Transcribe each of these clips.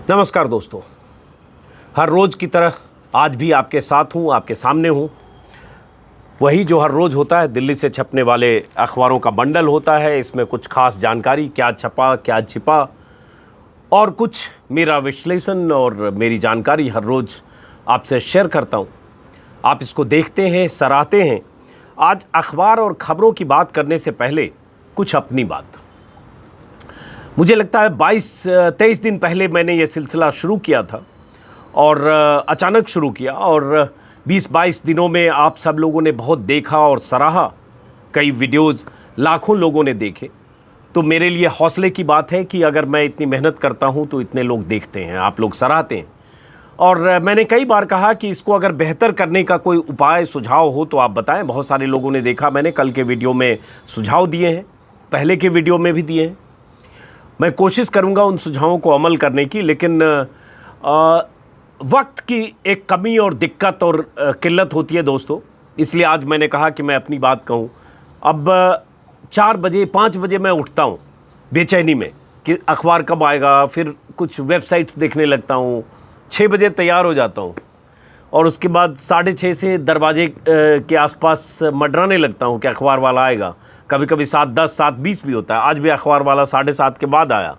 नमस्कार दोस्तों, हर रोज़ की तरह आज भी आपके साथ हूँ, आपके सामने हूँ। वही जो हर रोज़ होता है, दिल्ली से छपने वाले अखबारों का बंडल होता है। इसमें कुछ खास जानकारी, क्या छपा क्या छिपा, और कुछ मेरा विश्लेषण और मेरी जानकारी हर रोज़ आपसे शेयर करता हूँ। आप इसको देखते हैं, सराहते हैं। आज अखबार और ख़बरों की बात करने से पहले कुछ अपनी बात। मुझे लगता है 22-23 दिन पहले मैंने ये सिलसिला शुरू किया था और अचानक शुरू किया, और 20-22 दिनों में आप सब लोगों ने बहुत देखा और सराहा। कई वीडियोस लाखों लोगों ने देखे, तो मेरे लिए हौसले की बात है कि अगर मैं इतनी मेहनत करता हूँ तो इतने लोग देखते हैं, आप लोग सराहते हैं। और मैंने कई बार कहा कि इसको अगर बेहतर करने का कोई उपाय, सुझाव हो तो आप बताएं। बहुत सारे लोगों ने देखा, मैंने कल के वीडियो में सुझाव दिए हैं, पहले के वीडियो में भी दिए हैं। मैं कोशिश करूंगा उन सुझावों को अमल करने की, लेकिन वक्त की एक कमी और दिक्कत और किल्लत होती है दोस्तों। इसलिए आज मैंने कहा कि मैं अपनी बात कहूं। अब 4 बजे 5 बजे मैं उठता हूं बेचैनी में कि अखबार कब आएगा, फिर कुछ वेबसाइट्स देखने लगता हूं। 6 बजे तैयार हो जाता हूं और उसके बाद 6:30 से दरवाजे के आसपास मंडराने लगता हूं कि अखबार वाला आएगा। कभी कभी 7:10 7:20 भी होता है। आज भी अखबार वाला 7:30 के बाद आया।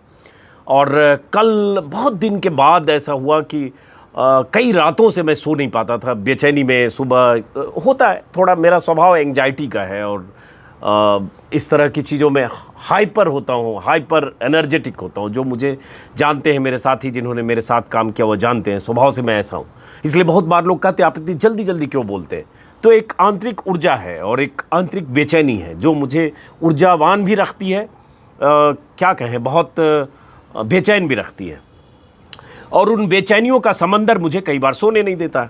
और कल बहुत दिन के बाद ऐसा हुआ कि कई रातों से मैं सो नहीं पाता था, बेचैनी में। सुबह होता है, थोड़ा मेरा स्वभाव एंग्जाइटी का है और इस तरह की चीज़ों में हाइपर होता हूँ, हाइपर एनर्जेटिक होता हूँ। जो मुझे जानते हैं, मेरे साथी जिन्होंने मेरे साथ काम किया, वो जानते हैं स्वभाव से मैं ऐसा हूँ। इसलिए बहुत बार लोग कहते हैं आप इतनी जल्दी जल्दी क्यों बोलते हैं। तो एक आंतरिक ऊर्जा है और एक आंतरिक बेचैनी है जो मुझे ऊर्जावान भी रखती है, क्या कहें, बहुत बेचैन भी रखती है। और उन बेचैनियों का समंदर मुझे कई बार सोने नहीं देता।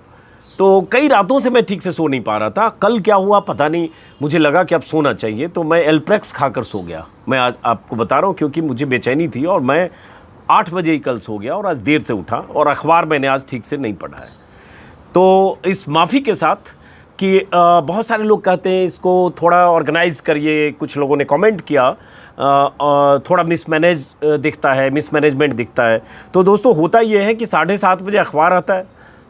तो कई रातों से मैं ठीक से सो नहीं पा रहा था। कल क्या हुआ पता नहीं, मुझे लगा कि अब सोना चाहिए, तो मैं एल्प्रेक्स खाकर सो गया। मैं आज आपको बता रहा हूँ क्योंकि मुझे बेचैनी थी, और मैं 8 बजे ही कल सो गया और आज देर से उठा, और अखबार मैंने आज ठीक से नहीं पढ़ा है। तो इस माफ़ी के साथ कि बहुत सारे लोग कहते हैं इसको थोड़ा ऑर्गेनाइज़ करिए। कुछ लोगों ने कमेंट किया थोड़ा मिसमैनेज दिखता है, मिसमैनेजमेंट दिखता है। तो दोस्तों होता ये है कि 7:30 बजे अखबार आता है,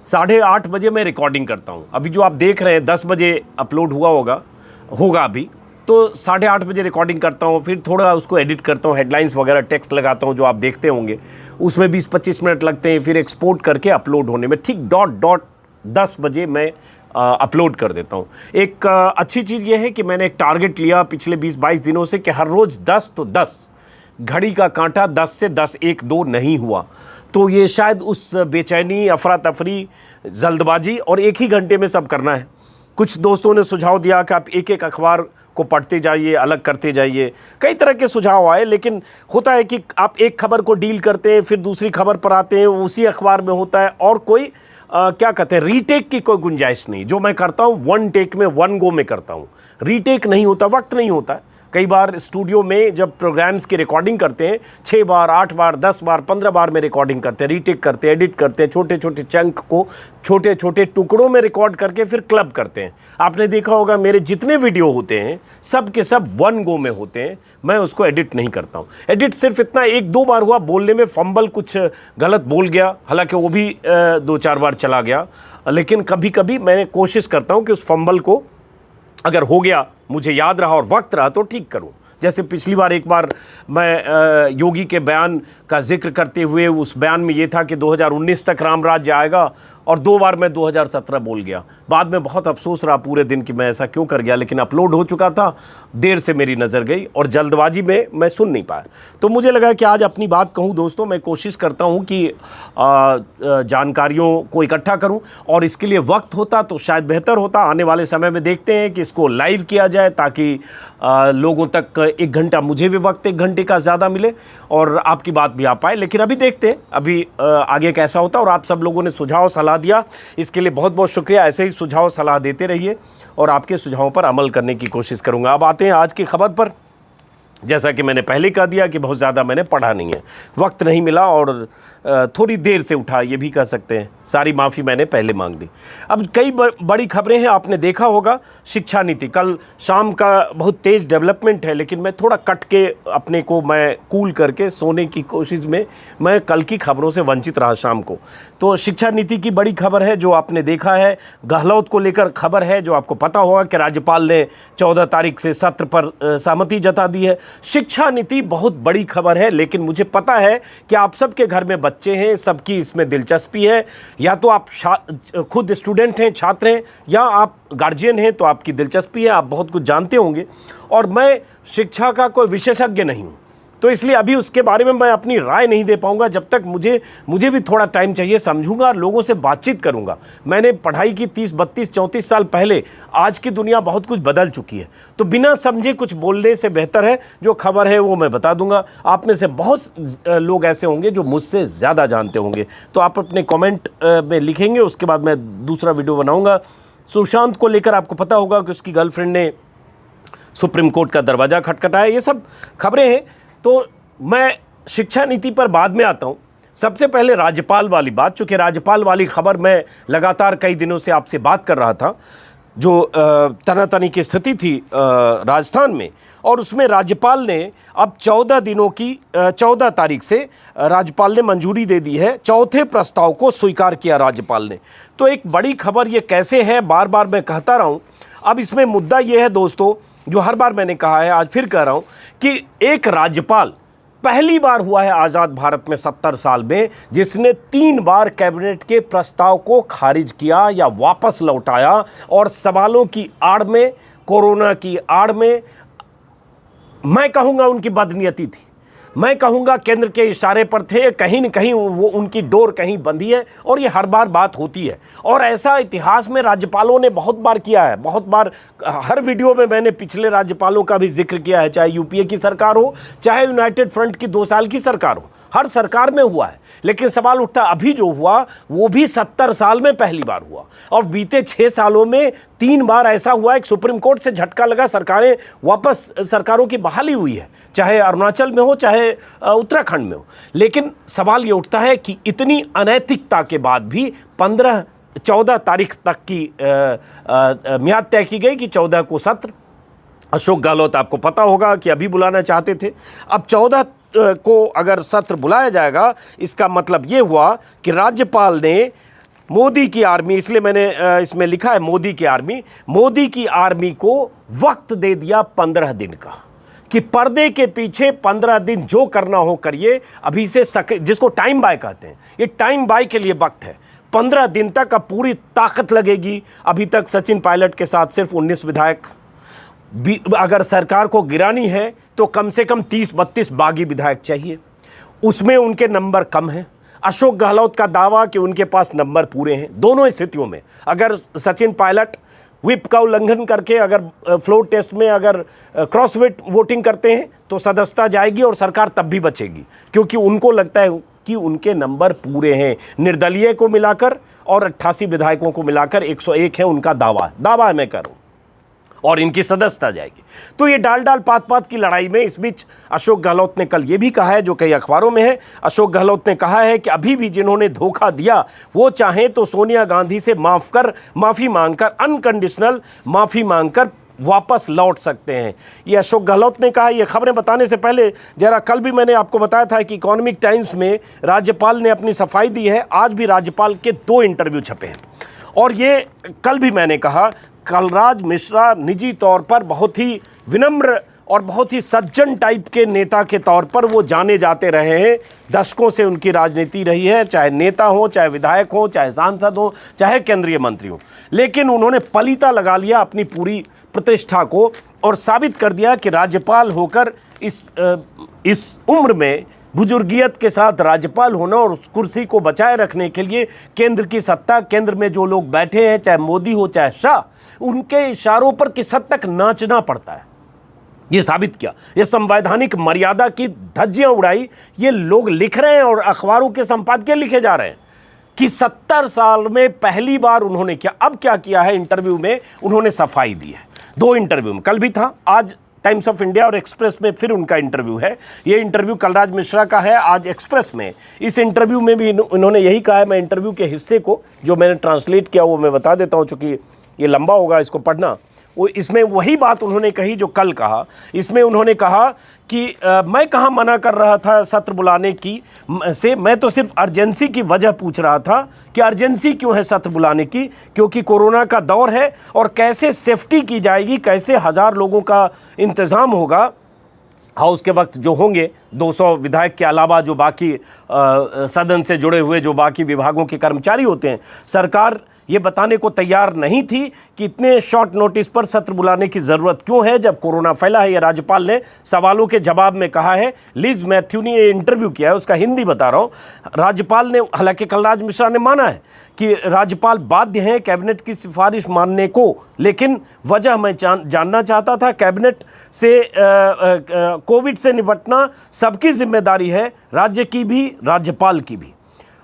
8:30 बजे मैं रिकॉर्डिंग करता हूँ। अभी जो आप देख रहे हैं 10 बजे अपलोड होगा अभी, तो 8:30 बजे रिकॉर्डिंग करता हूँ। फिर थोड़ा उसको एडिट करता हूँ, हेडलाइंस वगैरह टेक्स्ट लगाता हूँ जो आप देखते होंगे, उसमें 20-25 मिनट लगते हैं। फिर एक्सपोर्ट करके अपलोड होने में ठीक डॉट 10 बजे मैं अपलोड कर देता हूँ। एक अच्छी चीज़ ये है कि मैंने एक टारगेट लिया पिछले 20-22 दिनों से कि हर रोज़ 10 तो 10, घड़ी का कांटा 10 से 10, 1-2 नहीं हुआ तो ये शायद उस बेचैनी, अफरा तफरी, जल्दबाजी और एक ही घंटे में सब करना है। कुछ दोस्तों ने सुझाव दिया कि आप एक अखबार को पढ़ते जाइए, अलग करते जाइए। कई तरह के सुझाव आए, लेकिन होता है कि आप एक खबर को डील करते हैं, फिर दूसरी खबर पर आते हैं, उसी अखबार में होता है, और कोई क्या कहते हैं, रीटेक की कोई गुंजाइश नहीं। जो मैं करता हूँ 1 टेक में, 1 गो में करता हूँ। रीटेक नहीं होता, वक्त नहीं होता है। कई बार स्टूडियो में जब प्रोग्राम्स की रिकॉर्डिंग करते हैं 6 बार, 8 बार, 10 बार, 15 बार में रिकॉर्डिंग करते हैं, रीटेक करते हैं, एडिट करते हैं, छोटे छोटे चंक को छोटे छोटे टुकड़ों में रिकॉर्ड करके फिर क्लब करते हैं। आपने देखा होगा मेरे जितने वीडियो होते हैं सब के सब 1 गो में होते हैं। मैं उसको एडिट नहीं करता हूँ। एडिट सिर्फ इतना 1-2 बार हुआ, बोलने में फंबल कुछ गलत बोल गया, हालांकि वो भी 2-4 बार चला गया, लेकिन कभी कभी मैंने कोशिश करता हूँ कि उस फंबल को अगर हो गया, मुझे याद रहा और वक्त रहा तो ठीक करूं। जैसे पिछली बार एक बार मैं योगी के बयान का जिक्र करते हुए, उस बयान में ये था कि 2019 तक राम राज्य आएगा, और 2 बार मैं 2017 बोल गया। बाद में बहुत अफसोस रहा पूरे दिन कि मैं ऐसा क्यों कर गया, लेकिन अपलोड हो चुका था, देर से मेरी नज़र गई और जल्दबाजी में मैं सुन नहीं पाया। तो मुझे लगा कि आज अपनी बात कहूँ दोस्तों। मैं कोशिश करता हूँ कि जानकारियों को इकट्ठा करूँ, और इसके लिए वक्त होता तो शायद बेहतर होता। आने वाले समय में देखते हैं कि इसको लाइव किया जाए ताकि लोगों तक 1 घंटा, मुझे भी वक्त 1 घंटे का ज़्यादा मिले और आपकी बात भी आ पाए। लेकिन अभी देखते हैं अभी आगे कैसा होता। और आप सब लोगों ने सुझाव सलाह दिया, इसके लिए बहुत बहुत शुक्रिया। ऐसे ही सुझाव सलाह देते रहिए और आपके सुझावों पर अमल करने की कोशिश करूंगा। अब आते हैं आज की खबर पर। जैसा कि मैंने पहले कह दिया कि बहुत ज़्यादा मैंने पढ़ा नहीं है, वक्त नहीं मिला और थोड़ी देर से उठा, ये भी कह सकते हैं। सारी माफ़ी मैंने पहले मांग ली। अब कई बड़ी खबरें हैं, आपने देखा होगा शिक्षा नीति, कल शाम का बहुत तेज़ डेवलपमेंट है, लेकिन मैं थोड़ा कट के अपने को मैं कूल करके सोने की कोशिश में मैं कल की खबरों से वंचित रहा शाम को। तो शिक्षा नीति की बड़ी खबर है जो आपने देखा है। गहलोत को लेकर खबर है जो आपको पता होगा कि राज्यपाल ने 14 तारीख से सत्र पर सहमति जता दी है। शिक्षा नीति बहुत बड़ी खबर है, लेकिन मुझे पता है कि आप सबके घर में बच्चे हैं, सबकी इसमें दिलचस्पी है। या तो आप खुद स्टूडेंट हैं, छात्र हैं, या आप गार्जियन हैं, तो आपकी दिलचस्पी है, आप बहुत कुछ जानते होंगे। और मैं शिक्षा का कोई विशेषज्ञ नहीं हूँ, तो इसलिए अभी उसके बारे में मैं अपनी राय नहीं दे पाऊंगा। जब तक मुझे भी थोड़ा टाइम चाहिए, समझूंगा, लोगों से बातचीत करूंगा। मैंने पढ़ाई की 30, 32, 34 साल पहले। आज की दुनिया बहुत कुछ बदल चुकी है, तो बिना समझे कुछ बोलने से बेहतर है जो खबर है वो मैं बता दूंगा। आप में से बहुत लोग ऐसे होंगे जो मुझसे ज़्यादा जानते होंगे, तो आप अपने कॉमेंट में लिखेंगे, उसके बाद मैं दूसरा वीडियो बनाऊँगा। सुशांत को लेकर आपको पता होगा कि उसकी गर्लफ्रेंड ने सुप्रीम कोर्ट का दरवाज़ा खटखटाया, ये सब खबरें हैं। तो मैं शिक्षा नीति पर बाद में आता हूँ। सबसे पहले राज्यपाल वाली बात, चूँकि राज्यपाल वाली खबर मैं लगातार कई दिनों से आपसे बात कर रहा था, जो तनातनी की स्थिति थी राजस्थान में, और उसमें राज्यपाल ने अब 14 दिनों की 14 तारीख से राज्यपाल ने मंजूरी दे दी है। चौथे प्रस्ताव को स्वीकार किया राज्यपाल ने। तो एक बड़ी खबर ये कैसे है, बार बार मैं कहता रहा हूँ। अब इसमें मुद्दा ये है दोस्तों, जो हर बार मैंने कहा है, आज फिर कह रहा हूं कि एक राज्यपाल पहली बार हुआ है आज़ाद भारत में 70 साल में जिसने 3 बार कैबिनेट के प्रस्ताव को खारिज किया या वापस लौटाया, और सवालों की आड़ में, कोरोना की आड़ में, मैं कहूँगा उनकी बदनीयती थी, मैं कहूँगा केंद्र के इशारे पर थे, कहीं न कहीं वो उनकी डोर कहीं बंधी है, और ये हर बार बात होती है। और ऐसा इतिहास में राज्यपालों ने बहुत बार किया है, बहुत बार। हर वीडियो में मैंने पिछले राज्यपालों का भी जिक्र किया है, चाहे यूपीए की सरकार हो, चाहे यूनाइटेड फ्रंट की 2 साल की सरकार हो, हर सरकार में हुआ है। लेकिन सवाल उठता, अभी जो हुआ वो भी 70 साल में पहली बार हुआ, और बीते 6 सालों में 3 बार ऐसा हुआ। एक सुप्रीम कोर्ट से झटका लगा, सरकारें वापस, सरकारों की बहाली हुई है, चाहे अरुणाचल में हो, चाहे उत्तराखंड में हो। लेकिन सवाल ये उठता है कि इतनी अनैतिकता के बाद भी 14 तारीख तक की मियाद तय की गई कि 14 को सत्र। अशोक गहलोत आपको पता होगा कि अभी बुलाना चाहते थे। अब 14 को अगर सत्र बुलाया जाएगा, इसका मतलब ये हुआ कि राज्यपाल ने मोदी की आर्मी, इसलिए मैंने इसमें लिखा है मोदी की आर्मी को वक्त दे दिया 15 दिन का, कि पर्दे के पीछे 15 दिन जो करना हो करिए। अभी से जिसको टाइम बाय कहते हैं, ये टाइम बाय के लिए वक्त है। 15 दिन तक अब पूरी ताकत लगेगी। अभी तक सचिन पायलट के साथ सिर्फ 19 विधायक, अगर सरकार को गिरानी है तो कम से कम 30-32 बागी विधायक चाहिए, उसमें उनके नंबर कम हैं। अशोक गहलोत का दावा कि उनके पास नंबर पूरे हैं दोनों स्थितियों में। अगर सचिन पायलट व्हिप का उल्लंघन करके अगर फ्लोर टेस्ट में अगर क्रॉस वोटिंग करते हैं तो सदस्यता जाएगी और सरकार तब भी बचेगी, क्योंकि उनको लगता है कि उनके नंबर पूरे हैं। निर्दलीय को मिलाकर और 88 विधायकों को मिलाकर 101 है उनका दावा है मैं कर रहा हूँ, और इनकी सदस्यता जाएगी। तो ये डाल पात की लड़ाई में इस बीच अशोक गहलोत ने कल ये भी कहा है, जो कई अखबारों में है, अशोक गहलोत ने कहा है कि अभी भी जिन्होंने धोखा दिया वो चाहें तो सोनिया गांधी से माफ़ी मांगकर, अनकंडीशनल माफ़ी मांगकर वापस लौट सकते हैं। ये अशोक गहलोत ने कहा। ये खबरें बताने से पहले जरा, कल भी मैंने आपको बताया था कि इकोनॉमिक टाइम्स में राज्यपाल ने अपनी सफाई दी है। आज भी राज्यपाल के 2 इंटरव्यू छपे हैं, और ये कल भी मैंने कहा, कलराज मिश्रा निजी तौर पर बहुत ही विनम्र और बहुत ही सज्जन टाइप के नेता के तौर पर वो जाने जाते रहे हैं। दशकों से उनकी राजनीति रही है, चाहे नेता हो, चाहे विधायक हो, चाहे सांसद हो, चाहे केंद्रीय मंत्री हो। लेकिन उन्होंने पलीता लगा लिया अपनी पूरी प्रतिष्ठा को और साबित कर दिया कि राज्यपाल होकर इस उम्र में बुजुर्गियत के साथ राज्यपाल होना और उस कुर्सी को बचाए रखने के लिए केंद्र की सत्ता, केंद्र में जो लोग बैठे हैं, चाहे मोदी हो चाहे शाह, उनके इशारों पर किस हद तक नाचना पड़ता है, ये साबित किया। ये संवैधानिक मर्यादा की धज्जियां उड़ाई। ये लोग लिख रहे हैं और अखबारों के संपादकीय लिखे जा रहे हैं कि 70 साल में पहली बार उन्होंने अब क्या किया है। इंटरव्यू में उन्होंने सफाई दी है, 2 इंटरव्यू में, कल भी था, आज टाइम्स ऑफ इंडिया और एक्सप्रेस में फिर उनका इंटरव्यू है। ये इंटरव्यू कलराज मिश्रा का है आज एक्सप्रेस में। इस इंटरव्यू में भी इन्होंने यही कहा है। मैं इंटरव्यू के हिस्से को जो मैंने ट्रांसलेट किया वो मैं बता देता हूँ, चूँकि ये लंबा होगा इसको पढ़ना। वो इसमें वही बात उन्होंने कही जो कल कहा। इसमें उन्होंने कहा कि मैं कहाँ मना कर रहा था सत्र बुलाने की से, मैं तो सिर्फ अर्जेंसी की वजह पूछ रहा था कि अर्जेंसी क्यों है सत्र बुलाने की, क्योंकि कोरोना का दौर है और कैसे सेफ्टी की जाएगी, कैसे 1000 लोगों का इंतज़ाम होगा हाउस के वक्त जो होंगे 200 विधायक के अलावा जो बाकी सदन से जुड़े हुए जो बाकी विभागों के कर्मचारी होते हैं। सरकार ये बताने को तैयार नहीं थी कि इतने शॉर्ट नोटिस पर सत्र बुलाने की ज़रूरत क्यों है जब कोरोना फैला है। यह राज्यपाल ने सवालों के जवाब में कहा है। लिज मैथ्यू ने ये इंटरव्यू किया है, उसका हिंदी बता रहा हूँ। राज्यपाल ने, हालांकि कलराज मिश्रा ने माना है कि राज्यपाल बाध्य हैं कैबिनेट की सिफारिश मानने को, लेकिन वजह मैं जानना चाहता था। कैबिनेट से कोविड से निपटना सबकी जिम्मेदारी है, राज्य की भी, राज्यपाल की भी।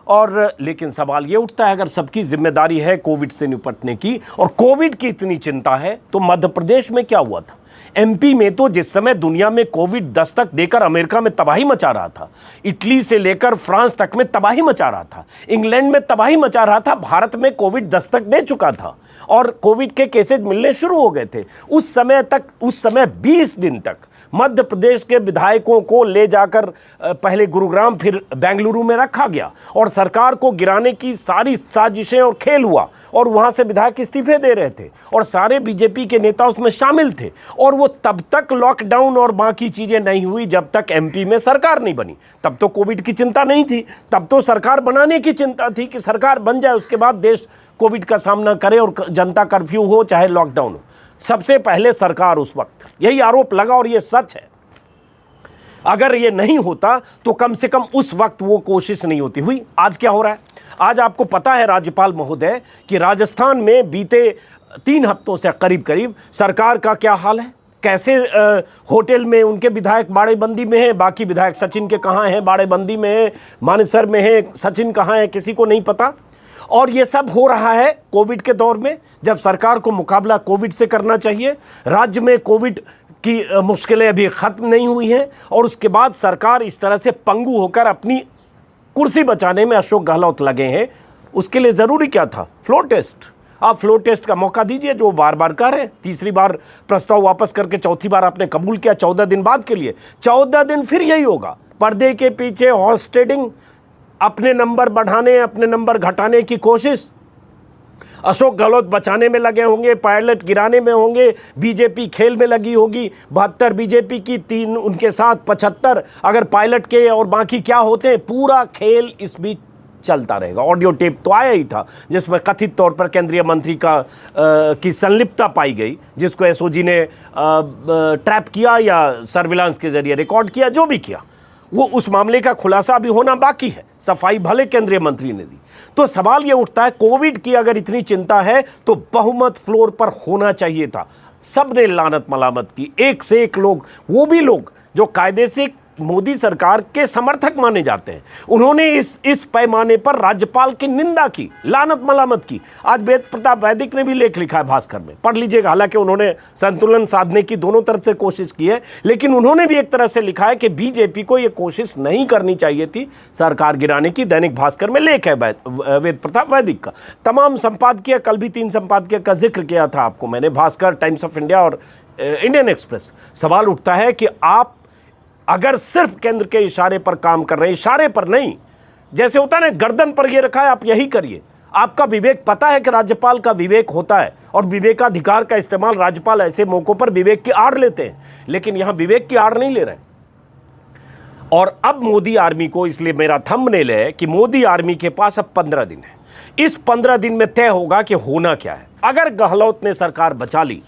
और लेकिन सवाल ये उठता है, अगर सबकी जिम्मेदारी है कोविड से निपटने की और कोविड की इतनी चिंता है, तो मध्य प्रदेश में क्या हुआ था? एमपी में तो जिस समय दुनिया में कोविड दस्तक देकर अमेरिका में तबाही मचा रहा था, इटली से लेकर फ्रांस तक में तबाही मचा रहा था, इंग्लैंड में तबाही मचा रहा था, भारत में कोविड दस्तक दे चुका था और कोविड के केसेज मिलने शुरू हो गए थे। उस समय 20 दिन तक मध्य प्रदेश के विधायकों को ले जाकर पहले गुरुग्राम फिर बेंगलुरु में रखा गया और सरकार को गिराने की सारी साजिशें और खेल हुआ और वहां से विधायक इस्तीफे दे रहे थे और सारे बीजेपी के नेता उसमें शामिल थे। और वो तब तक लॉकडाउन और बाकी चीज़ें नहीं हुई जब तक एमपी में सरकार नहीं बनी। तब तो कोविड की चिंता नहीं थी, तब तो सरकार बनाने की चिंता थी कि सरकार बन जाए, उसके बाद देश कोविड का सामना करे और जनता कर्फ्यू हो चाहे लॉकडाउन हो। सबसे पहले सरकार उस वक्त, यही आरोप लगा और ये सच है। अगर ये नहीं होता तो कम से कम उस वक्त वो कोशिश नहीं होती। हुई आज क्या हो रहा है? आज आपको पता है राज्यपाल महोदय कि राजस्थान में बीते 3 हफ्तों से करीब सरकार का क्या हाल है, कैसे होटल में उनके विधायक बाड़ेबंदी में हैं, बाकी विधायक सचिन के कहाँ हैं, बाड़ेबंदी में हैं, मानेसर में हैं, सचिन कहाँ है किसी को नहीं पता। और ये सब हो रहा है कोविड के दौर में, जब सरकार को मुकाबला कोविड से करना चाहिए। राज्य में कोविड की मुश्किलें अभी ख़त्म नहीं हुई हैं और उसके बाद सरकार इस तरह से पंगु होकर अपनी कुर्सी बचाने में अशोक गहलोत लगे हैं। उसके लिए ज़रूरी क्या था? Floor test. आप फ्लोर टेस्ट का मौका दीजिए, जो बार बार कर रहे हैं। तीसरी बार प्रस्ताव वापस करके चौथी बार आपने कबूल किया 14 दिन बाद के लिए। 14 दिन फिर यही होगा, पर्दे के पीछे हॉर्स ट्रेडिंग, अपने नंबर बढ़ाने अपने नंबर घटाने की कोशिश। अशोक गहलोत बचाने में लगे होंगे, पायलट गिराने में होंगे, बीजेपी खेल में लगी होगी। 72 बीजेपी की, 3 उनके साथ 75 अगर पायलट के और बाकी क्या होते हैं। पूरा खेल इस बीच चलता रहेगा। ऑडियो टेप तो आया ही था जिसमें कथित तौर पर केंद्रीय मंत्री की संलिप्तता पाई गई, जिसको एसओजी ने ट्रैप किया या सर्विलांस के जरिए रिकॉर्ड किया, जो भी किया वो उस मामले का खुलासा भी होना बाकी है। सफाई भले केंद्रीय मंत्री ने दी। तो सवाल ये उठता है, कोविड की अगर इतनी चिंता है तो बहुमत फ्लोर पर होना चाहिए था। सबने लानत मलामत की, एक से एक लोग, वो भी लोग जो कायदे से मोदी सरकार के समर्थक माने जाते हैं, उन्होंने इस पैमाने पर राज्यपाल की निंदा की, लानत मलामत की। आज वेद प्रताप वैदिक ने भी लेख लिखा है भास्कर में, पढ़ लीजिएगा। हालांकि उन्होंने संतुलन साधने की दोनों तरफ से कोशिश की है, लेकिन उन्होंने भी एक तरह से लिखा है कि बीजेपी को यह कोशिश नहीं करनी चाहिए थी सरकार गिराने की। दैनिक भास्कर में लेख है वेद प्रताप वैदिक का। तमाम संपादकीय, कल भी 3 संपादकीय का जिक्र किया था आपको मैंने, भास्कर, टाइम्स ऑफ इंडिया और इंडियन एक्सप्रेस। सवाल उठता है कि आप अगर सिर्फ केंद्र के इशारे पर काम कर रहे हैं, इशारे पर नहीं, जैसे होता है ना गर्दन पर ये रखा है आप यही करिए। आपका विवेक, पता है कि राज्यपाल का विवेक होता है और विवेकाधिकार का इस्तेमाल राज्यपाल ऐसे मौकों पर विवेक की आड़ लेते हैं, लेकिन यहां विवेक की आड़ नहीं ले रहे। और अब मोदी आर्मी को, इसलिए मेरा थंबनेल है कि मोदी आर्मी के पास अब 15 दिन है। इस 15 दिन में तय होगा कि होना क्या है। अगर गहलोत ने सरकार बचा ली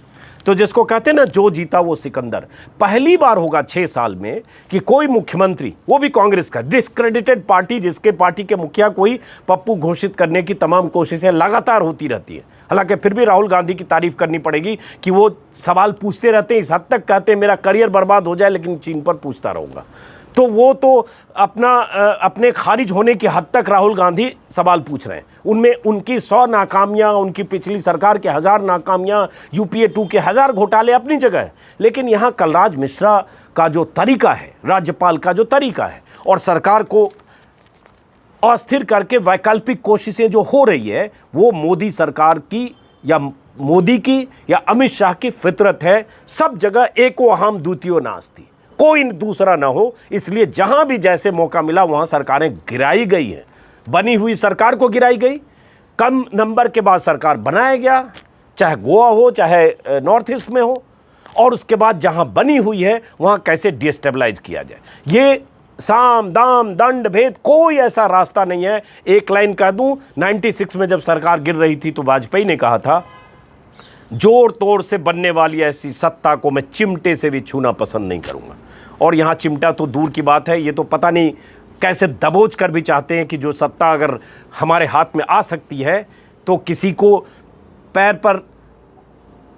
तो जिसको कहते हैं ना, जो जीता वो सिकंदर, पहली बार होगा 6 साल में कि कोई मुख्यमंत्री, वो भी कांग्रेस का, डिस्क्रेडिटेड पार्टी, जिसके पार्टी के मुखिया कोई पप्पू घोषित करने की तमाम कोशिशें लगातार होती रहती है। हालांकि फिर भी राहुल गांधी की तारीफ करनी पड़ेगी कि वो सवाल पूछते रहते हैं, इस हद तक कहते हैं मेरा करियर बर्बाद हो जाए लेकिन चीन पर पूछता रहूँगा। तो वो तो अपने खारिज होने की हद तक राहुल गांधी सवाल पूछ रहे हैं। उनमें उनकी 100 नाकामियां, उनकी पिछली सरकार के 1000 नाकामियां, यूपीए 2 के 1000 घोटाले अपनी जगह है, लेकिन यहाँ कलराज मिश्रा का जो तरीका है, राज्यपाल का जो तरीका है, और सरकार को अस्थिर करके वैकल्पिक कोशिशें जो हो रही है, वो मोदी सरकार की या मोदी की या अमित शाह की फितरत है। सब जगह एको अहम द्वितीयो नास्ति, कोई दूसरा ना हो, इसलिए जहां भी जैसे मौका मिला वहां सरकारें गिराई गई हैं। बनी हुई सरकार को गिराई गई, कम नंबर के बाद सरकार बनाया गया, चाहे गोवा हो चाहे नॉर्थ ईस्ट में हो, और उसके बाद जहां बनी हुई है वहां कैसे डिस्टेबलाइज किया जाए। ये साम दाम दंड भेद कोई ऐसा रास्ता नहीं है। एक लाइन कह दूं, 96 में जब सरकार गिर रही थी तो वाजपेयी ने कहा था, जोड़ तोड़ से बनने वाली ऐसी सत्ता को मैं चिमटे से भी छूना पसंद नहीं करूंगा। और यहाँ चिमटा तो दूर की बात है, ये तो पता नहीं कैसे दबोच कर भी चाहते हैं कि जो सत्ता अगर हमारे हाथ में आ सकती है तो किसी को पैर पर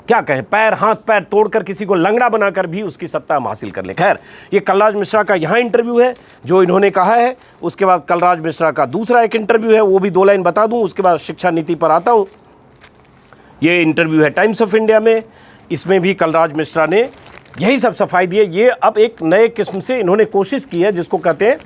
क्या कहें, पैर हाथ पैर तोड़कर किसी को लंगड़ा बनाकर भी उसकी सत्ता हम हासिल कर लें। खैर, ये कलराज मिश्रा का यहाँ इंटरव्यू है जो इन्होंने कहा है। उसके बाद कलराज मिश्रा का दूसरा एक इंटरव्यू है, वो भी 2 लाइन बता दूं, उसके बाद शिक्षा नीति पर आता हूँ। ये इंटरव्यू है टाइम्स ऑफ इंडिया में, इसमें भी कलराज मिश्रा ने यही सब सफाई दी है। ये अब एक नए किस्म से इन्होंने कोशिश की है जिसको कहते हैं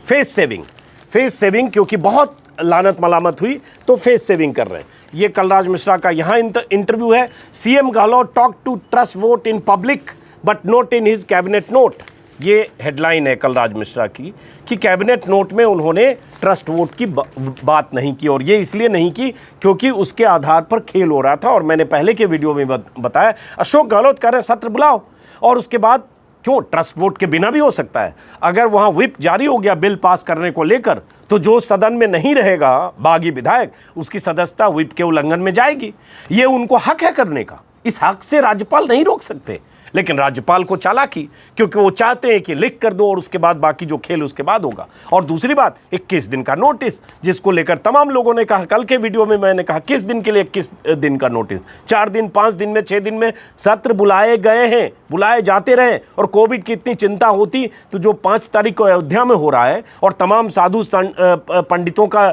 फेस सेविंग। फेस सेविंग, क्योंकि बहुत लानत मलामत हुई तो फेस सेविंग कर रहे हैं। ये कलराज मिश्रा का यहाँ इंटरव्यू है। CM Gehlot talk to trust vote in public but not in his cabinet note. ये हेडलाइन है कलराज मिश्रा की कि कैबिनेट नोट में उन्होंने ट्रस्ट वोट की बात नहीं की, और ये इसलिए नहीं की क्योंकि उसके आधार पर खेल हो रहा था। और मैंने पहले के वीडियो में बताया, अशोक गहलोत कह रहे हैं सत्र बुलाओ, और उसके बाद क्यों ट्रस्ट वोट के बिना भी हो सकता है। अगर वहाँ व्हिप जारी हो गया बिल पास करने को लेकर, तो जो सदन में नहीं रहेगा बागी विधायक, उसकी सदस्यता व्हिप के उल्लंघन में जाएगी। ये उनको हक है करने का, इस हक से राज्यपाल नहीं रोक सकते। लेकिन राज्यपाल को चालाकी, क्योंकि वो चाहते हैं कि लिख कर दो और उसके बाद बाकी जो खेल उसके बाद होगा। और दूसरी बात, 21 दिन का नोटिस, जिसको लेकर तमाम लोगों ने कहा, कल के वीडियो में मैंने कहा किस दिन के लिए 21 दिन का नोटिस, 4 दिन 5 दिन में 6 दिन में सत्र बुलाए गए हैं, बुलाए जाते रहे। और कोविड की इतनी चिंता होती तो जो 5 तारीख को अयोध्या में हो रहा है और तमाम साधु पंडितों का,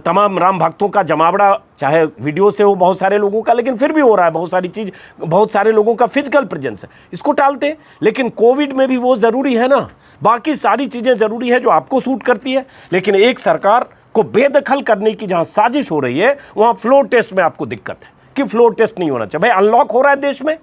तमाम राम भक्तों का जमावड़ा, चाहे वीडियो से हो बहुत सारे लोगों का, लेकिन फिर भी हो रहा है, बहुत सारी चीज़, बहुत सारे लोगों का फिजिकल प्रेजेंस है, इसको टालते। लेकिन कोविड में भी वो ज़रूरी है ना, बाकी सारी चीज़ें ज़रूरी है जो आपको सूट करती है। लेकिन एक सरकार को बेदखल करने की जहाँ साजिश हो रही है, वहाँ फ्लोर टेस्ट में आपको दिक्कत है कि फ्लोर टेस्ट नहीं होना चाहिए। भाई अनलॉक हो रहा है देश में,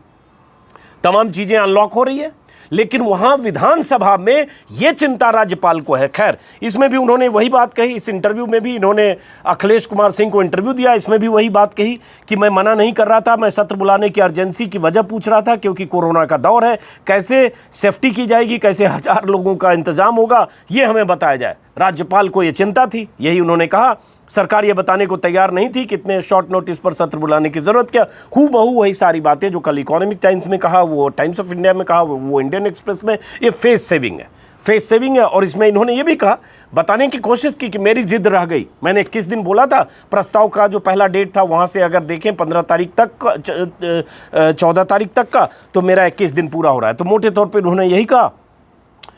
तमाम चीज़ें अनलॉक हो रही है, लेकिन वहां विधानसभा में यह चिंता राज्यपाल को है। खैर, इसमें भी उन्होंने वही बात कही, इस इंटरव्यू में भी इन्होंने अखिलेश कुमार सिंह को इंटरव्यू दिया, इसमें भी वही बात कही कि मैं मना नहीं कर रहा था, मैं सत्र बुलाने की अर्जेंसी की वजह पूछ रहा था क्योंकि कोरोना का दौर है, कैसे सेफ्टी की जाएगी, कैसे 1000 लोगों का इंतजाम होगा, ये हमें बताया जाए। राज्यपाल को ये चिंता थी, यही उन्होंने कहा। सरकार ये बताने को तैयार नहीं थी कितने शॉर्ट नोटिस पर सत्र बुलाने की जरूरत क्या। हूबहू वही सारी बातें जो कल इकोनॉमिक टाइम्स में कहा, वो टाइम्स ऑफ इंडिया में कहा, वो इंडियन एक्सप्रेस में। ये फेस सेविंग है, फेस सेविंग है। और इसमें इन्होंने ये भी कहा, बताने की कोशिश की कि मेरी जिद रह गई। मैंने 21 दिन बोला था, प्रस्ताव का जो पहला डेट था वहाँ से अगर देखें 15 तारीख तक, 14 तारीख तक का, तो मेरा 21 दिन पूरा हो रहा है। तो मोटे तौर पर इन्होंने यही कहा।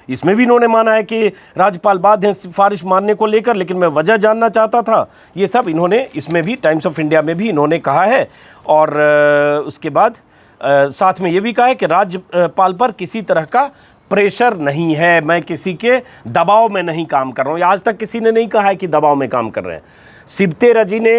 इसमें भी इन्होंने माना है कि राज्यपाल बाध्य हैं सिफारिश मानने को लेकर, लेकिन मैं वजह जानना चाहता था। ये सब इन्होंने इसमें भी टाइम्स ऑफ इंडिया में भी इन्होंने कहा है। और उसके बाद साथ में ये भी कहा है कि राज्यपाल पर किसी तरह का प्रेशर नहीं है, मैं किसी के दबाव में नहीं काम कर रहा हूँ। आज तक किसी ने नहीं कहा है कि दबाव में काम कर रहे हैं। सिब्ते रजी ने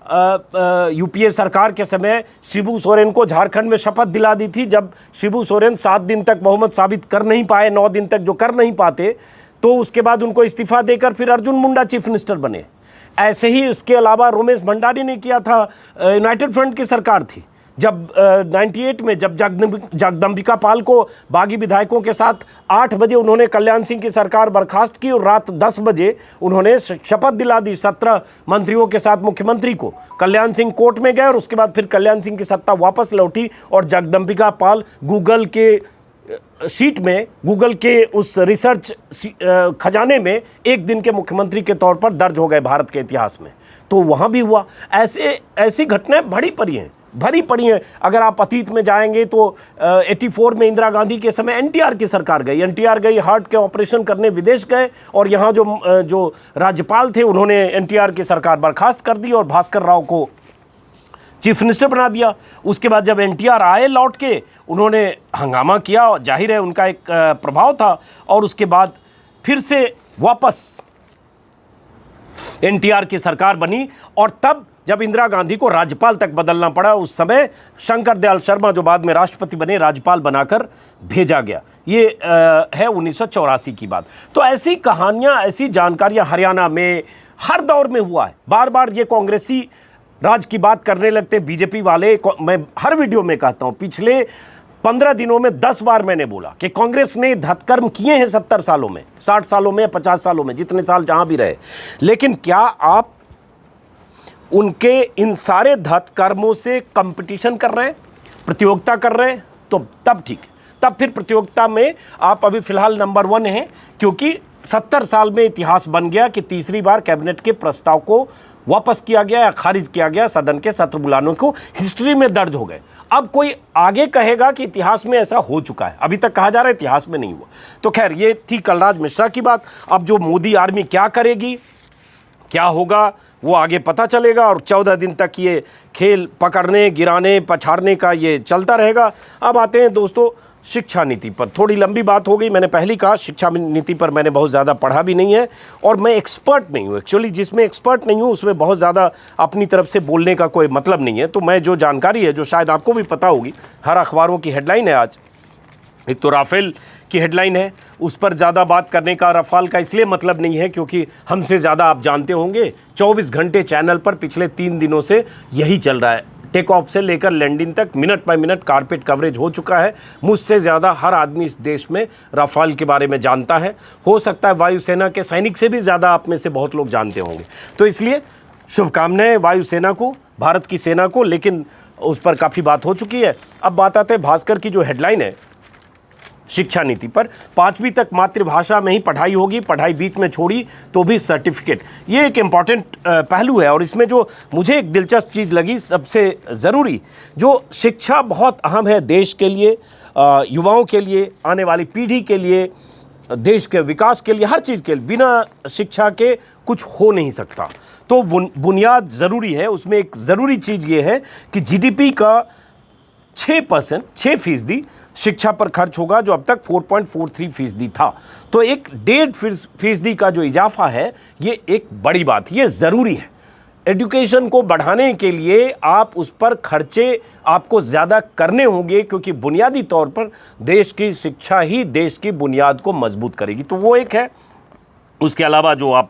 यूपीए सरकार के समय शिबू सोरेन को झारखंड में शपथ दिला दी थी। जब शिबू सोरेन 7 दिन तक बहुमत साबित कर नहीं पाए, 9 दिन तक जो कर नहीं पाते, तो उसके बाद उनको इस्तीफा देकर फिर अर्जुन मुंडा चीफ मिनिस्टर बने। ऐसे ही इसके अलावा रोमेश भंडारी ने किया था, यूनाइटेड फ्रंट की सरकार थी। जब 98 में जब जगदम्बिका पाल को बागी विधायकों के साथ 8 बजे उन्होंने कल्याण सिंह की सरकार बर्खास्त की और रात 10 बजे उन्होंने शपथ दिला दी 17 मंत्रियों के साथ मुख्यमंत्री को। कल्याण सिंह कोर्ट में गए और उसके बाद फिर कल्याण सिंह की सत्ता वापस लौटी और जगदम्बिका पाल गूगल के शीट में, गूगल के उस रिसर्च खजाने में 1 दिन के मुख्यमंत्री के तौर पर दर्ज हो गए भारत के इतिहास में। तो वहाँ भी हुआ। ऐसी घटनाएं बड़ी पड़ी हैं, भरी पड़ी हैं। अगर आप अतीत में जाएंगे तो 84 में इंदिरा गांधी के समय एनटीआर की सरकार गई, एनटीआर गई, हार्ट के ऑपरेशन करने विदेश गए, और यहाँ जो राज्यपाल थे उन्होंने एनटीआर की सरकार बर्खास्त कर दी और भास्कर राव को चीफ मिनिस्टर बना दिया। उसके बाद जब एनटीआर आए लौट के, उन्होंने हंगामा किया, जाहिर है उनका एक प्रभाव था, और उसके बाद फिर से वापस एनटीआर की सरकार बनी, और तब जब इंदिरा गांधी को राज्यपाल तक बदलना पड़ा, उस समय शंकर दयाल शर्मा जो बाद में राष्ट्रपति बने, राज्यपाल बनाकर भेजा गया। ये है 1984 की बात। तो ऐसी कहानियां, ऐसी जानकारियां हरियाणा में हर दौर में हुआ है। बार बार ये कांग्रेसी राज की बात करने लगते बीजेपी वाले। मैं हर वीडियो में कहता हूं, पिछले 15 दिनों में 10 बार मैंने बोला कि कांग्रेस ने धतकर्म किए हैं 70 सालों में, 60 सालों में, 50 सालों में, जितने साल जहां भी रहे। लेकिन क्या आप उनके इन सारे धतकर्मों से कंपटीशन कर रहे हैं, प्रतियोगिता कर रहे हैं? तो तब ठीक, तब फिर प्रतियोगिता में आप अभी फिलहाल नंबर 1 हैं, क्योंकि 70 साल में इतिहास बन गया कि तीसरी बार कैबिनेट के प्रस्ताव को वापस किया गया या खारिज किया गया, सदन के सत्र बुलाने को हिस्ट्री में दर्ज हो गए। अब कोई आगे कहेगा कि इतिहास में ऐसा हो चुका है, अभी तक कहा जा रहा है इतिहास में नहीं हुआ। तो खैर, ये थी कलराज मिश्रा की बात। अब जो मोदी आर्मी क्या करेगी, क्या होगा, वो आगे पता चलेगा, और 14 दिन तक ये खेल पकड़ने, गिराने, पछाड़ने का ये चलता रहेगा। अब आते हैं दोस्तों शिक्षा नीति पर। थोड़ी लंबी बात हो गई, मैंने पहले कहा शिक्षा नीति पर मैंने बहुत ज़्यादा पढ़ा भी नहीं है, और मैं एक्सपर्ट नहीं हूँ। एक्चुअली जिसमें एक्सपर्ट नहीं हूँ उसमें बहुत ज़्यादा अपनी तरफ से बोलने का कोई मतलब नहीं है। तो मैं जो जानकारी है, जो शायद आपको भी पता होगी, हर अखबारों की हेडलाइन है आज, एक तो राफेल की हेडलाइन है, उस पर ज़्यादा बात करने का रफाल का इसलिए मतलब नहीं है क्योंकि हमसे ज़्यादा आप जानते होंगे 24 घंटे चैनल पर पिछले 3 दिनों से यही चल रहा है। टेक ऑफ से लेकर लैंडिंग तक minute by minute carpet coverage हो चुका है। मुझसे ज़्यादा हर आदमी इस देश में राफेल के बारे में जानता है। हो सकता है वायुसेना के सैनिक से भी ज़्यादा आप में से बहुत लोग जानते होंगे। तो इसलिए शुभकामनाएं वायुसेना को, भारत की सेना को, लेकिन उस पर काफ़ी बात हो चुकी है। अब बात आते हैं भास्कर की जो हेडलाइन है शिक्षा नीति पर। 5वीं तक मातृभाषा में ही पढ़ाई होगी, पढ़ाई बीच में छोड़ी तो भी सर्टिफिकेट। ये एक इम्पॉर्टेंट पहलू है, और इसमें जो मुझे एक दिलचस्प चीज़ लगी सबसे ज़रूरी, जो शिक्षा बहुत अहम है देश के लिए, युवाओं के लिए, आने वाली पीढ़ी के लिए, देश के विकास के लिए, हर चीज़ के लिए। बिना शिक्षा के कुछ हो नहीं सकता। तो बुनियाद ज़रूरी है। उसमें एक ज़रूरी चीज़ ये है कि जीडीपी का 6% शिक्षा पर खर्च होगा, जो अब तक 4.43% था। तो एक 1.5% का जो इजाफा है, ये एक बड़ी बात, ये ज़रूरी है। एजुकेशन को बढ़ाने के लिए आप उस पर खर्चे आपको ज़्यादा करने होंगे, क्योंकि बुनियादी तौर पर देश की शिक्षा ही देश की बुनियाद को मजबूत करेगी। तो वो एक है। उसके अलावा जो आप,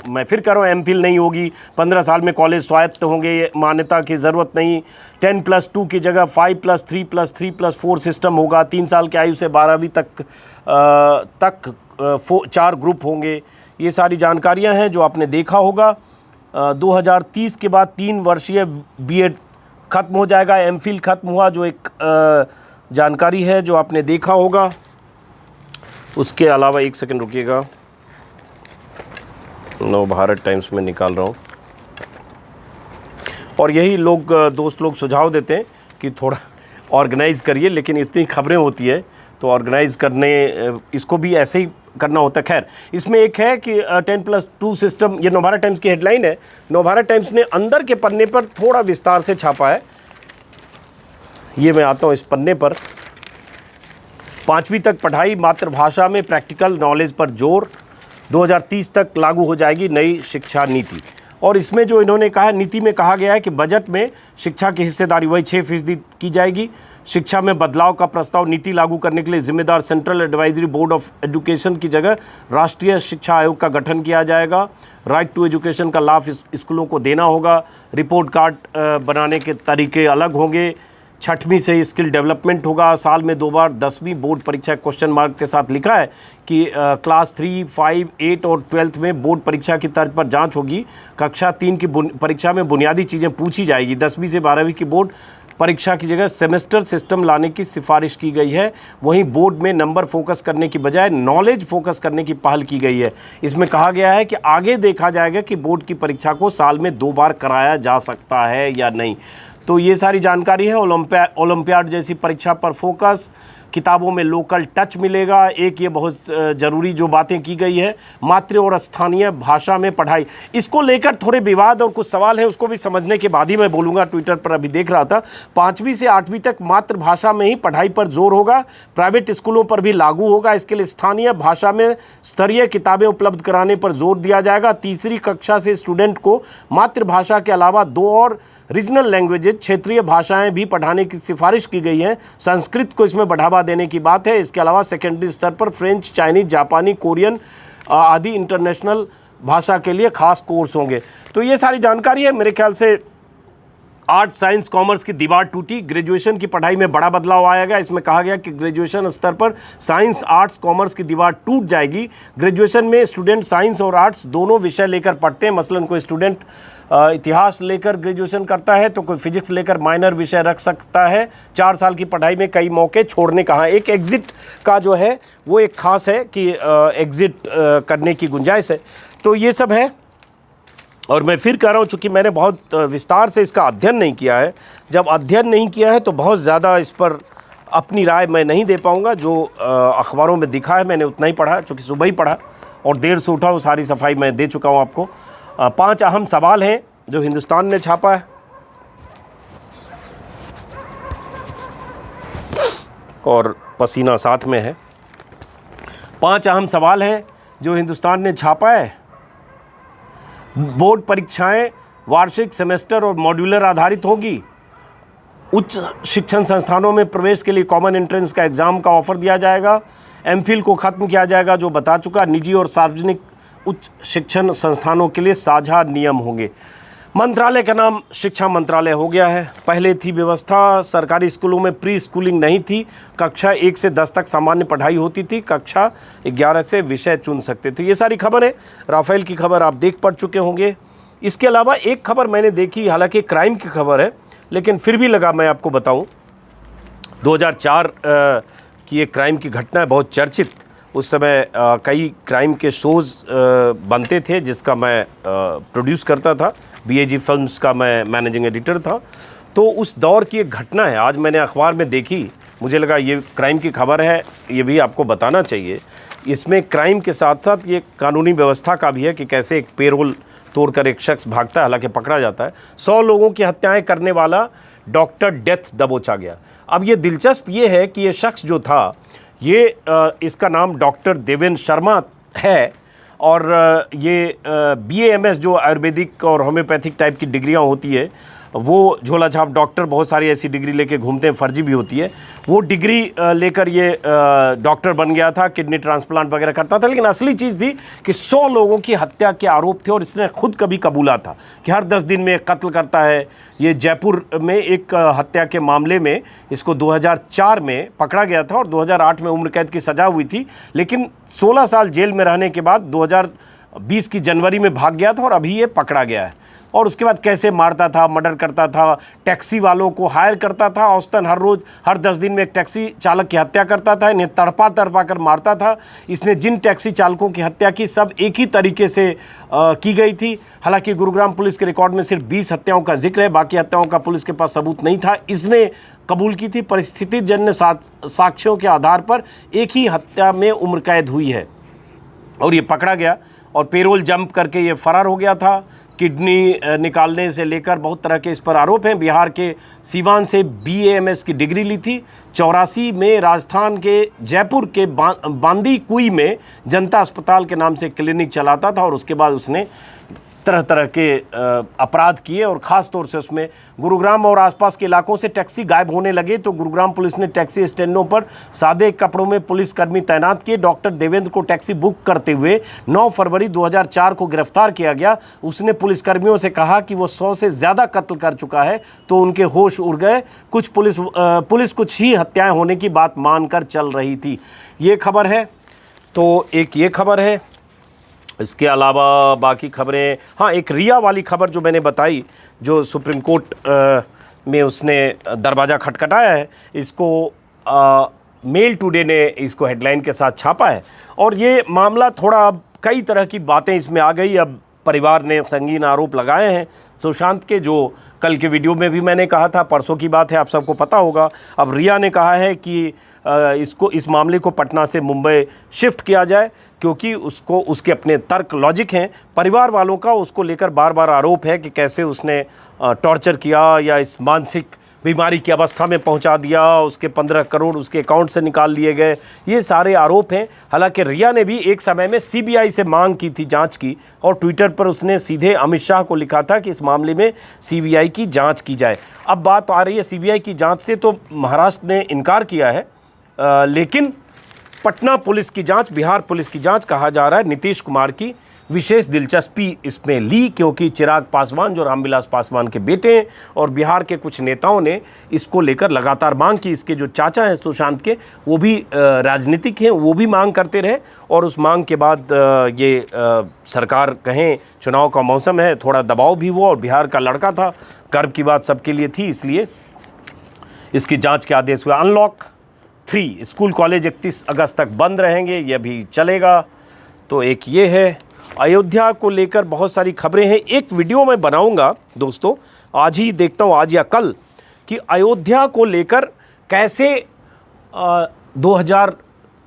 मैं फिर कह रहा हूँ, एमफिल नहीं होगी, 15 साल में कॉलेज स्वायत्त होंगे, मान्यता की ज़रूरत नहीं, 10+2 की जगह 5+3+3+4 सिस्टम होगा, 3 साल की आयु से 12वीं तक 4 ग्रुप होंगे। ये सारी जानकारियाँ हैं जो आपने देखा होगा। 2030 के बाद 3 वर्षीय बीएड ख़त्म हो जाएगा, एमफिल ख़त्म हुआ, जो एक जानकारी है जो आपने देखा होगा। उसके अलावा एक सेकंड रुकिएगा, नव भारत टाइम्स में निकाल रहा हूँ। और यही लोग, दोस्त लोग सुझाव देते हैं कि थोड़ा ऑर्गेनाइज़ करिए, लेकिन इतनी खबरें होती है तो ऑर्गेनाइज़ करने, इसको भी ऐसे ही करना होता है। खैर, इसमें एक है कि 10+2 सिस्टम, ये नव भारत टाइम्स की हेडलाइन है। नव भारत टाइम्स ने अंदर के पन्ने पर थोड़ा विस्तार से छापा है। ये मैं आता हूँ इस पन्ने पर। 5वीं तक पढ़ाई, मातृभाषा में प्रैक्टिकल नॉलेज पर जोर, 2030 तक लागू हो जाएगी नई शिक्षा नीति। और इसमें जो इन्होंने कहा, नीति में कहा गया है कि बजट में शिक्षा की हिस्सेदारी वही 6% की जाएगी। शिक्षा में बदलाव का प्रस्ताव, नीति लागू करने के लिए जिम्मेदार central advisory board of education की जगह राष्ट्रीय शिक्षा आयोग का गठन किया जाएगा। राइट टू एजुकेशन का लाभ स्कूलों को देना होगा। रिपोर्ट कार्ड बनाने के तरीके अलग होंगे। 6वीं से स्किल डेवलपमेंट होगा। साल में 2 बार 10वीं बोर्ड परीक्षा क्वेश्चन मार्क के साथ लिखा है कि क्लास 3, 5, 8 और 12th में बोर्ड परीक्षा की तर्ज पर जांच होगी। कक्षा 3 की परीक्षा में बुनियादी चीज़ें पूछी जाएगी। 10वीं से 12वीं की बोर्ड परीक्षा की जगह सेमेस्टर सिस्टम लाने की सिफारिश की गई है। वहीं बोर्ड में नंबर फोकस करने की बजाय नॉलेज फोकस करने की पहल की गई है। इसमें कहा गया है कि आगे देखा जाएगा कि बोर्ड की परीक्षा को साल में 2 बार कराया जा सकता है या नहीं। तो ये सारी जानकारी है। ओलंपियाड जैसी परीक्षा पर फोकस, किताबों में लोकल टच मिलेगा। एक ये बहुत ज़रूरी जो बातें की गई है, मातृ और स्थानीय भाषा में पढ़ाई, इसको लेकर थोड़े विवाद और कुछ सवाल हैं, उसको भी समझने के बाद ही मैं बोलूँगा। ट्विटर पर अभी देख रहा था, 5वीं से 8वीं तक मातृभाषा में ही पढ़ाई पर जोर होगा, प्राइवेट स्कूलों पर भी लागू होगा। इसके लिए स्थानीय भाषा में स्तरीय किताबें उपलब्ध कराने पर जोर दिया जाएगा। तीसरी कक्षा से स्टूडेंट को मातृभाषा के अलावा 2 और रीजनल लैंग्वेजेज, क्षेत्रीय भाषाएं भी पढ़ाने की सिफारिश की गई है। संस्कृत को इसमें बढ़ावा देने की बात है। इसके अलावा सेकेंडरी स्तर पर फ्रेंच, चाइनीज, जापानी, कोरियन आदि इंटरनेशनल भाषा के लिए खास कोर्स होंगे। तो ये सारी जानकारी है। मेरे ख्याल से आर्ट, साइंस, कॉमर्स की दीवार टूटी, ग्रेजुएशन की पढ़ाई में बड़ा बदलाव आएगा। इसमें कहा गया कि ग्रेजुएशन स्तर पर साइंस, आर्ट्स, कॉमर्स की दीवार टूट जाएगी। ग्रेजुएशन में स्टूडेंट साइंस और आर्ट्स दोनों विषय लेकर पढ़ते हैं। मसलन कोई स्टूडेंट इतिहास लेकर ग्रेजुएशन करता है तो कोई फिजिक्स लेकर माइनर विषय रख सकता है। 4 साल की पढ़ाई में कई मौके छोड़ने का है। एक एग्ज़िट का जो है वो एक खास है कि एग्ज़िट करने की गुंजाइश है। तो ये सब है। और मैं फिर कह रहा हूँ, चूँकि मैंने बहुत विस्तार से इसका अध्ययन नहीं किया है। जब अध्ययन नहीं किया है तो बहुत ज़्यादा इस पर अपनी राय मैं नहीं दे पाऊँगा। जो अखबारों में दिखा है मैंने उतना ही पढ़ा, चूँकि सुबह ही पढ़ा और देर से उठा हूँ। सारी सफाई मैं दे चुका हूँ आपको। 5 अहम सवाल हैं जो हिंदुस्तान ने छापा है, और पसीना साथ में है। 5 अहम सवाल हैं जो हिंदुस्तान ने छापा है। बोर्ड परीक्षाएं वार्षिक, सेमेस्टर और मॉड्यूलर आधारित होगी। उच्च शिक्षण संस्थानों में प्रवेश के लिए कॉमन एंट्रेंस का एग्ज़ाम का ऑफर दिया जाएगा। एमफिल को ख़त्म किया जाएगा, जो बता चुका। निजी और सार्वजनिक उच्च शिक्षण संस्थानों के लिए साझा नियम होंगे। मंत्रालय का नाम शिक्षा मंत्रालय हो गया है। पहले थी व्यवस्था, सरकारी स्कूलों में प्री स्कूलिंग नहीं थी। कक्षा 1 से 10 तक सामान्य पढ़ाई होती थी, कक्षा 11 से विषय चुन सकते थे। ये सारी खबर है। राफेल की खबर आप देख पढ़ चुके होंगे। इसके अलावा एक खबर मैंने देखी, हालांकि क्राइम की खबर है, लेकिन फिर भी लगा मैं आपको बताऊं। 2004 की एक क्राइम की घटना है, बहुत चर्चित। उस समय कई क्राइम के शोज़ बनते थे जिसका मैं प्रोड्यूस करता था। BAG फिल्म्स का मैं मैनेजिंग एडिटर था। तो उस दौर की एक घटना है, आज मैंने अखबार में देखी, मुझे लगा ये क्राइम की खबर है, ये भी आपको बताना चाहिए। इसमें क्राइम के साथ साथ ये कानूनी व्यवस्था का भी है कि कैसे एक पेरोल तोड़कर एक शख्स भागता है, हालांकि पकड़ा जाता है। 100 लोगों की हत्याएं करने वाला डॉक्टर डेथ दबोचा गया। अब ये दिलचस्प ये है कि ये शख्स जो था, ये इसका नाम डॉक्टर देवेंद्र शर्मा है, और ये BAMS जो आयुर्वेदिक और होम्योपैथिक टाइप की डिग्रियां होती है, वो झोला छाप डॉक्टर बहुत सारी ऐसी डिग्री लेके घूमते हैं, फर्जी भी होती है। वो डिग्री लेकर ये डॉक्टर बन गया था, किडनी ट्रांसप्लांट वगैरह करता था। लेकिन असली चीज़ थी कि 100 लोगों की हत्या के आरोप थे, और इसने खुद कभी कबूला था कि हर 10 दिन में एक कत्ल करता है। ये जयपुर में एक हत्या के मामले में इसको 2004 में पकड़ा गया था और 2008 में उम्र कैद की सज़ा हुई थी। लेकिन 16 साल जेल में रहने के बाद 2020 की जनवरी में भाग गया था और अभी ये पकड़ा गया है। और उसके बाद कैसे मारता था, मर्डर करता था, टैक्सी वालों को हायर करता था, औसतन हर रोज़ हर 10 दिन में एक टैक्सी चालक की हत्या करता था, इन्हें तड़पा कर मारता था। इसने जिन टैक्सी चालकों की हत्या की, सब एक ही तरीके से की गई थी। हालांकि गुरुग्राम पुलिस के रिकॉर्ड में सिर्फ 20 हत्याओं का जिक्र है, बाकी हत्याओं का पुलिस के पास सबूत नहीं था। इसने कबूल की थी। परिस्थितिजन्य साक्ष्यों के आधार पर एक ही हत्या में उम्र कैद हुई है और ये पकड़ा गया और पेरोल जंप करके ये फरार हो गया था। किडनी निकालने से लेकर बहुत तरह के इस पर आरोप हैं। बिहार के सीवान से BAMS की डिग्री ली थी। 84 में राजस्थान के जयपुर के बांदी कुई में जनता अस्पताल के नाम से क्लिनिक चलाता था और उसके बाद उसने तरह तरह के अपराध किए और ख़ास तौर से उसमें गुरुग्राम और आसपास के इलाकों से टैक्सी गायब होने लगे तो गुरुग्राम पुलिस ने टैक्सी स्टैंडों पर सादे कपड़ों में पुलिसकर्मी तैनात किए। डॉक्टर देवेंद्र को टैक्सी बुक करते हुए 9 फरवरी 2004 को गिरफ्तार किया गया। उसने पुलिसकर्मियों से कहा कि वो 100 से ज़्यादा कत्ल कर चुका है तो उनके होश उड़ गए। कुछ पुलिस कुछ ही हत्याएँ होने की बात मानकर चल रही थी। ये खबर है। तो एक ये खबर है, इसके अलावा बाकी खबरें, हाँ, एक रिया वाली खबर जो मैंने बताई, जो सुप्रीम कोर्ट में उसने दरवाज़ा खटखटाया है, इसको मेल टुडे ने इसको हेडलाइन के साथ छापा है। और ये मामला थोड़ा, अब कई तरह की बातें इसमें आ गई। अब परिवार ने संगीन आरोप लगाए हैं सुशांत के, जो कल के वीडियो में भी मैंने कहा था, परसों की बात है, आप सबको पता होगा। अब रिया ने कहा है कि इस मामले को पटना से मुंबई शिफ्ट किया जाए, क्योंकि उसके अपने तर्क लॉजिक हैं। परिवार वालों का उसको लेकर बार बार आरोप है कि कैसे उसने टॉर्चर किया या इस मानसिक बीमारी की अवस्था में पहुंचा दिया, उसके 15 करोड़ उसके अकाउंट से निकाल लिए गए, ये सारे आरोप हैं। हालांकि रिया ने भी एक समय में सीबीआई से मांग की थी जांच की, और ट्विटर पर उसने सीधे अमित शाह को लिखा था कि इस मामले में सीबीआई की जांच की जाए। अब बात आ रही है सीबीआई की जांच से, तो महाराष्ट्र ने इनकार किया है, लेकिन पटना पुलिस की जांच, बिहार पुलिस की जांच कहा जा रहा है। नीतीश कुमार की विशेष दिलचस्पी इसमें ली, क्योंकि चिराग पासवान जो रामविलास पासवान के बेटे हैं और बिहार के कुछ नेताओं ने इसको लेकर लगातार मांग की। इसके जो चाचा हैं सुशांत के, वो भी राजनीतिक हैं, वो भी मांग करते रहे, और उस मांग के बाद ये सरकार कहें चुनाव का मौसम है, थोड़ा दबाव भी हुआ, और बिहार का लड़का था, गर्व की बात सबके लिए थी, इसलिए इसकी जाँच के आदेश हुए। अनलॉक 3 स्कूल कॉलेज 31 अगस्त तक बंद रहेंगे, ये भी चलेगा। तो एक ये है, अयोध्या को लेकर बहुत सारी खबरें हैं। एक वीडियो मैं बनाऊंगा दोस्तों, आज ही देखता हूँ, आज या कल, कि अयोध्या को लेकर कैसे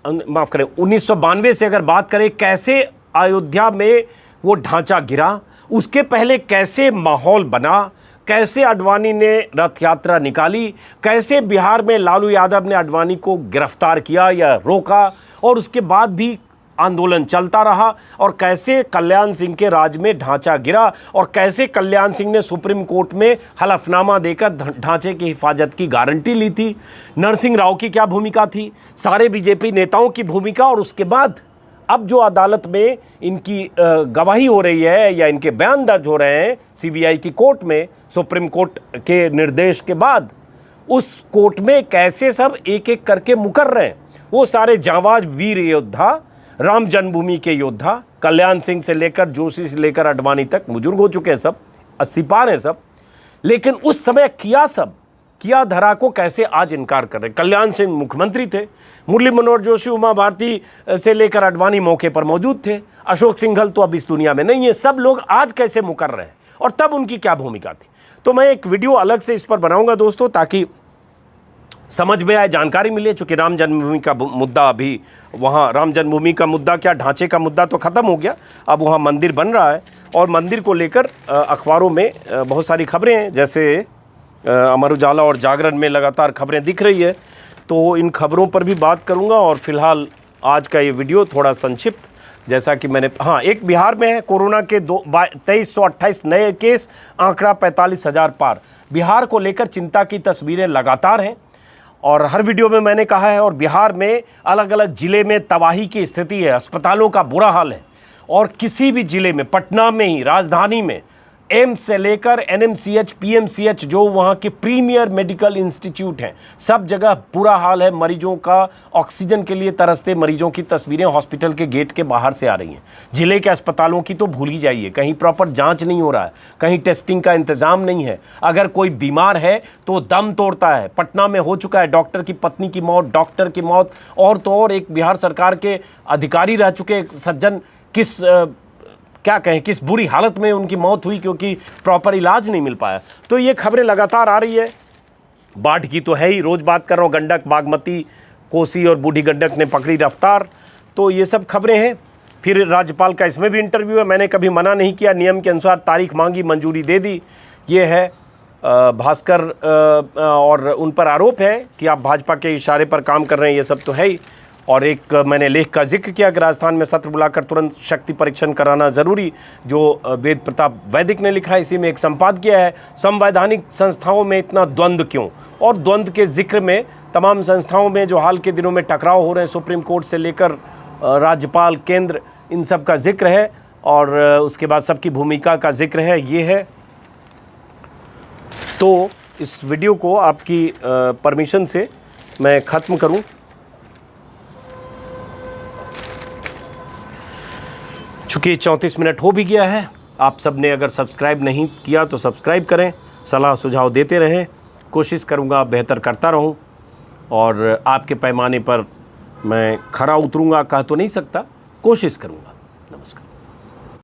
1992 से अगर बात करें, कैसे अयोध्या में वो ढांचा गिरा, उसके पहले कैसे माहौल बना, कैसे आडवाणी ने रथ यात्रा निकाली, कैसे बिहार में लालू यादव ने आडवाणी को गिरफ्तार किया या रोका, और उसके बाद भी आंदोलन चलता रहा, और कैसे कल्याण सिंह के राज में ढांचा गिरा, और कैसे कल्याण सिंह ने सुप्रीम कोर्ट में हलफनामा देकर ढांचे की हिफाजत की गारंटी ली थी। नरसिंह राव की क्या भूमिका थी, सारे बीजेपी नेताओं की भूमिका, और उसके बाद अब जो अदालत में इनकी गवाही हो रही है या इनके बयान दर्ज हो रहे हैं सीबीआई की कोर्ट में, सुप्रीम कोर्ट के निर्देश के बाद, उस कोर्ट में कैसे सब एक एक करके मुकर रहे हैं। वो सारे जांबाज वीर योद्धा, राम जन्मभूमि के योद्धा, कल्याण सिंह से लेकर जोशी से लेकर आडवाणी तक बुजुर्ग हो चुके हैं, सब 80 पार हैं सब, लेकिन उस समय किया धरा को कैसे आज इनकार कर रहे। कल्याण सिंह मुख्यमंत्री थे, मुरली मनोहर जोशी, उमा भारती से लेकर आडवाणी मौके पर मौजूद थे, अशोक सिंघल तो अब इस दुनिया में नहीं है, सब लोग आज कैसे मुकर रहे हैं और तब उनकी क्या भूमिका थी। तो मैं एक वीडियो अलग से इस पर बनाऊंगा दोस्तों, ताकि समझ में आए, जानकारी मिले। चूँकि राम जन्मभूमि का मुद्दा अभी वहाँ, राम जन्मभूमि का मुद्दा क्या, ढांचे का मुद्दा तो ख़त्म हो गया, अब वहाँ मंदिर बन रहा है, और मंदिर को लेकर अखबारों में बहुत सारी खबरें हैं, जैसे अमर उजाला और जागरण में लगातार खबरें दिख रही है, तो इन खबरों पर भी बात करूँगा। और फिलहाल आज का ये वीडियो थोड़ा संक्षिप्त, जैसा कि मैंने, हाँ, एक बिहार में है कोरोना के 2328 नए केस, आंकड़ा 45,000 पार। बिहार को लेकर चिंता की तस्वीरें लगातार हैं, और हर वीडियो में मैंने कहा है, और बिहार में अलग अलग ज़िले में तबाही की स्थिति है, अस्पतालों का बुरा हाल है, और किसी भी ज़िले में, पटना में ही, राजधानी में, एम्स से लेकर एनएमसीएच, पीएमसीएच, जो वहाँ के प्रीमियर मेडिकल इंस्टीट्यूट हैं, सब जगह बुरा हाल है। मरीजों का, ऑक्सीजन के लिए तरसते मरीजों की तस्वीरें हॉस्पिटल के गेट के बाहर से आ रही हैं। ज़िले के अस्पतालों की तो भूल ही जाइए, कहीं प्रॉपर जांच नहीं हो रहा है, कहीं टेस्टिंग का इंतज़ाम नहीं है, अगर कोई बीमार है तो दम तोड़ता है। पटना में हो चुका है डॉक्टर की पत्नी की मौत, डॉक्टर की मौत, और तो और एक बिहार सरकार के अधिकारी रह चुके सज्जन, क्या कहें, किस बुरी हालत में उनकी मौत हुई, क्योंकि प्रॉपर इलाज नहीं मिल पाया। तो ये खबरें लगातार आ रही है। बाढ़ की तो है ही, रोज़ बात कर रहा हूँ, गंडक, बागमती, कोसी और बूढ़ी गंडक ने पकड़ी रफ्तार, तो ये सब खबरें हैं। फिर राज्यपाल का इसमें भी इंटरव्यू है, मैंने कभी मना नहीं किया, नियम के अनुसार तारीख मांगी, मंजूरी दे दी। ये है भास्कर, और उन पर आरोप है कि आप भाजपा के इशारे पर काम कर रहे हैं, ये सब तो है ही। और एक मैंने लेख का जिक्र किया कि राजस्थान में सत्र बुलाकर तुरंत शक्ति परीक्षण कराना ज़रूरी, जो वेद प्रताप वैदिक ने लिखा है, इसी में एक संपादकीय है, संवैधानिक संस्थाओं में इतना द्वंद्व क्यों। और द्वंद्व के जिक्र में तमाम संस्थाओं में जो हाल के दिनों में टकराव हो रहे हैं, सुप्रीम कोर्ट से लेकर राज्यपाल, केंद्र, इन सब का जिक्र है, और उसके बाद सबकी भूमिका का जिक्र है। ये है, तो इस वीडियो को आपकी परमिशन से मैं ख़त्म करूं। चूँकि 34 मिनट हो भी गया है, आप सब ने अगर सब्सक्राइब नहीं किया तो सब्सक्राइब करें, सलाह सुझाव देते रहें, कोशिश करूँगा बेहतर करता रहूँ, और आपके पैमाने पर मैं खरा उतरूँगा कह तो नहीं सकता, कोशिश करूँगा।